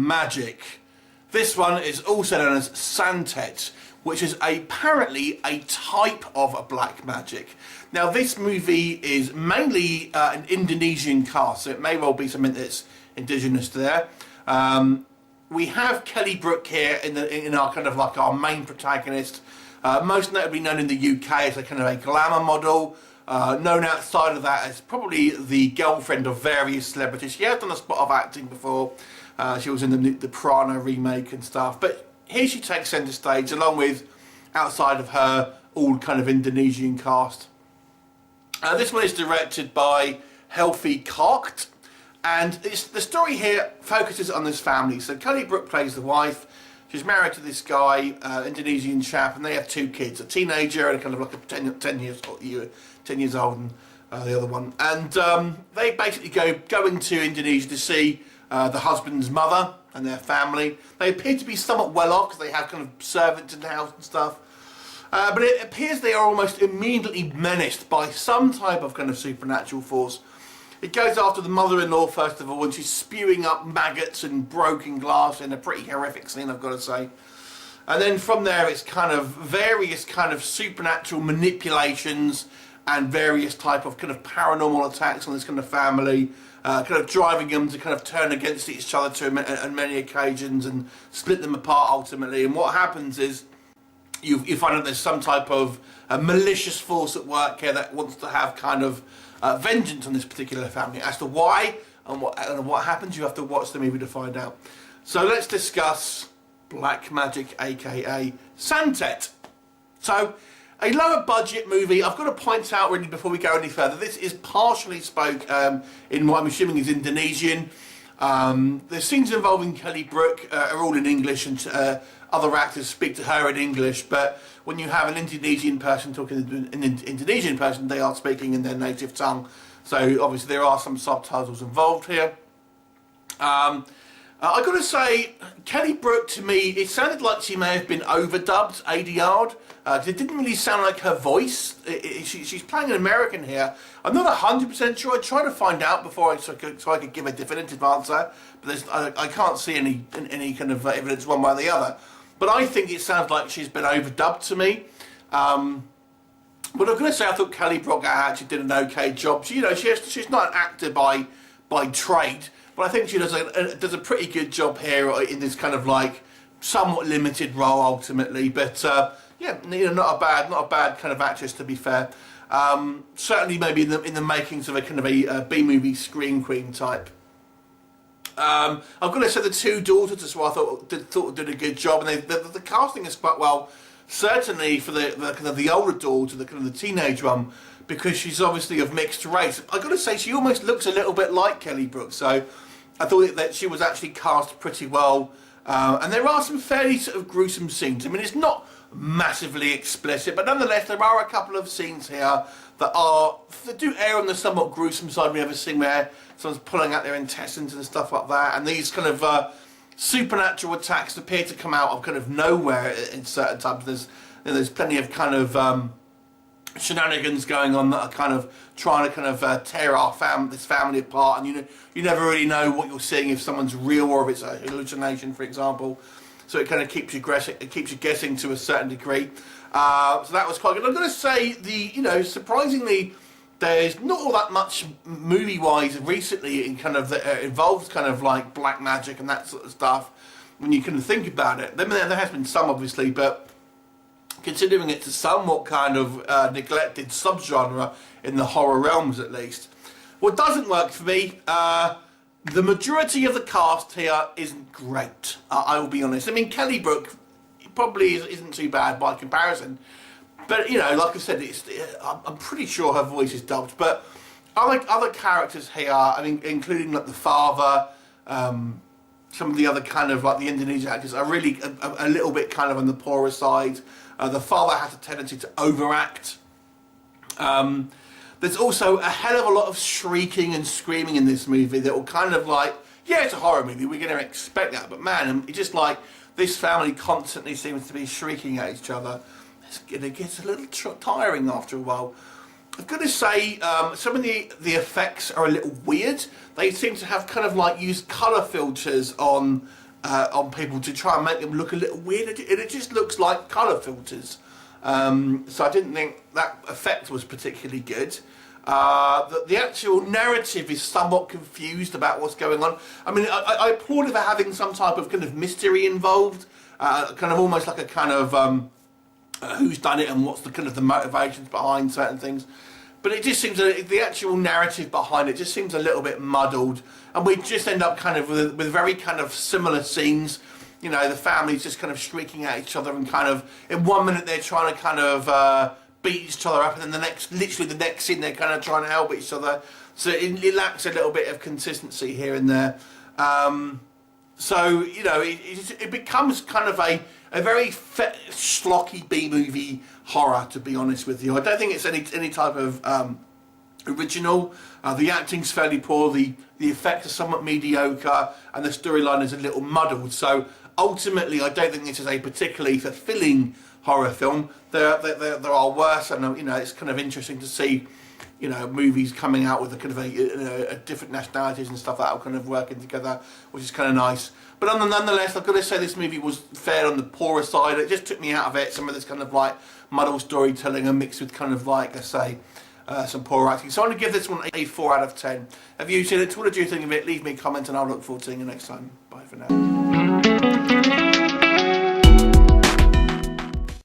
magic. This one is also known as SANTET, which is apparently a type of black magic. Now this movie is mainly an Indonesian cast, so it may well be something that's indigenous there. We have KELLYBROOK here in our kind of like our main protagonist, most notably known in the UK as a kind of a glamour model, known outside of that as probably the girlfriend of various celebrities. She has done a spot of acting before. She was in the Piranha remake and stuff, but here she takes centre stage along with, outside of her, all kind of Indonesian cast. This one is directed by Helvi Kocht, and the story here focuses on this family. So KELLYBROOK plays the wife. She's married to this guy, Indonesian chap, and they have two kids, a teenager and kind of like a 10 years old, and the other one. And they basically go into Indonesia to see the husband's mother and their family. They appear to be somewhat well off because they have kind of servants in the house and stuff. But it appears they are almost immediately menaced by some type of kind of supernatural force. It goes after the mother-in-law first of all, and she's spewing up maggots and broken glass in a pretty horrific scene, I've got to say. And then from there it's kind of various kind of supernatural manipulations and various type of kind of paranormal attacks on this kind of family, kind of driving them to kind of turn against each other on many occasions and split them apart ultimately. And what happens is you find that there's some type of malicious force at work here that wants to have kind of vengeance on this particular family. As to why and what happens, you have to watch the movie to find out. So let's discuss black magic, aka SANTET. So a lower budget movie. I've got to point out really before we go any further, this is partially spoke in what I'm assuming is Indonesian. The scenes involving KELLYBROOK are all in English, and other actors speak to her in English, but when you have an Indonesian person talking to an Indonesian person, they are speaking in their native tongue. So obviously there are some subtitles involved here. I've got to say, KELLYBROOK, to me, it sounded like she may have been overdubbed, ADR'd. It didn't really sound like her voice. She's playing an American here. I'm not 100% sure. I tried to find out before so I could give a definitive answer, but I can't see any kind of evidence one way or the other. But I think it sounds like she's been overdubbed to me. But I'm going to say I thought KELLYBROOK actually did an okay job. She's not an actor by trade, but I think she does a pretty good job here in this kind of like somewhat limited role ultimately. But yeah, not a bad kind of actress, to be fair. Certainly maybe in the makings of a kind of a B-movie screen queen type. I've got to say the two daughters as well, I thought did a good job, and the casting is quite well. Certainly for the kind of the older daughter, the kind of the teenage one, because she's obviously of mixed race. I've got to say she almost looks a little bit like KELLYBROOK, so I thought that she was actually cast pretty well. And there are some fairly sort of gruesome scenes. I mean, it's not massively explicit, but nonetheless there are a couple of scenes here that do err on the somewhat gruesome side. We have a scene where someone's pulling out their intestines and stuff like that, and these kind of supernatural attacks appear to come out of kind of nowhere in certain times. There's plenty of kind of shenanigans going on that are kind of trying to kind of tear this family apart, and you never really know what you're seeing, if someone's real or if it's a hallucination, for example. So it kind of keeps you guessing to a certain degree. So that was quite good. I'm going to say surprisingly, there's not all that much movie-wise recently in kind of that involves kind of like black magic and that sort of stuff. When you kind of think about it, there has been some obviously, but considering it's a somewhat kind of neglected subgenre in the horror realms at least. What doesn't work for me, the majority of the cast here isn't great, I will be honest. I mean, KELLYBROOK probably isn't too bad by comparison, but like I said, I'm pretty sure her voice is dubbed, but other characters here, I mean, including like the father, some of the other kind of like the Indonesian actors are really a little bit kind of on the poorer side. The father has a tendency to overact. There's also a hell of a lot of shrieking and screaming in this movie that will kind of like, yeah, it's a horror movie, we're going to expect that, but man, it's just like this family constantly seems to be shrieking at each other. It gets a little tiring after a while. I've got to say, some of the effects are a little weird. They seem to have kind of like used colour filters on on people to try and make them look a little weird, and it just looks like colour filters. So I didn't think that effect was particularly good. The actual narrative is somewhat confused about what's going on. I mean, I applaud it for having some type of kind of mystery involved, kind of almost like a kind of who's done it and what's the kind of the motivations behind certain things. But it just seems that the actual narrative behind it just seems a little bit muddled, and we just end up kind of with very kind of similar scenes. You know, the family's just kind of shrieking at each other, and kind of in 1 minute they're trying to kind of beat each other up, and then literally the next scene they're kind of trying to help each other. So it lacks a little bit of consistency here and there. So you know, it becomes kind of a very schlocky B-movie horror, to be honest with you. I don't think it's any type of original. The acting's fairly poor, the effects are somewhat mediocre, and the storyline is a little muddled. So ultimately, I don't think this is a particularly fulfilling horror film. There are worse, and you know, it's kind of interesting to see, you know, movies coming out with a kind of a different nationalities and stuff that are kind of working together, which is kind of nice. But nonetheless, I've got to say this movie was fair on the poorer side. It just took me out of it. Some of this kind of like muddled storytelling and mixed with kind of like, I say, some poor acting. So I'm going to give this one a 4 out of 10. Have you seen it? What did you think of it? Leave me a comment and I'll look forward to seeing you next time. Bye for now.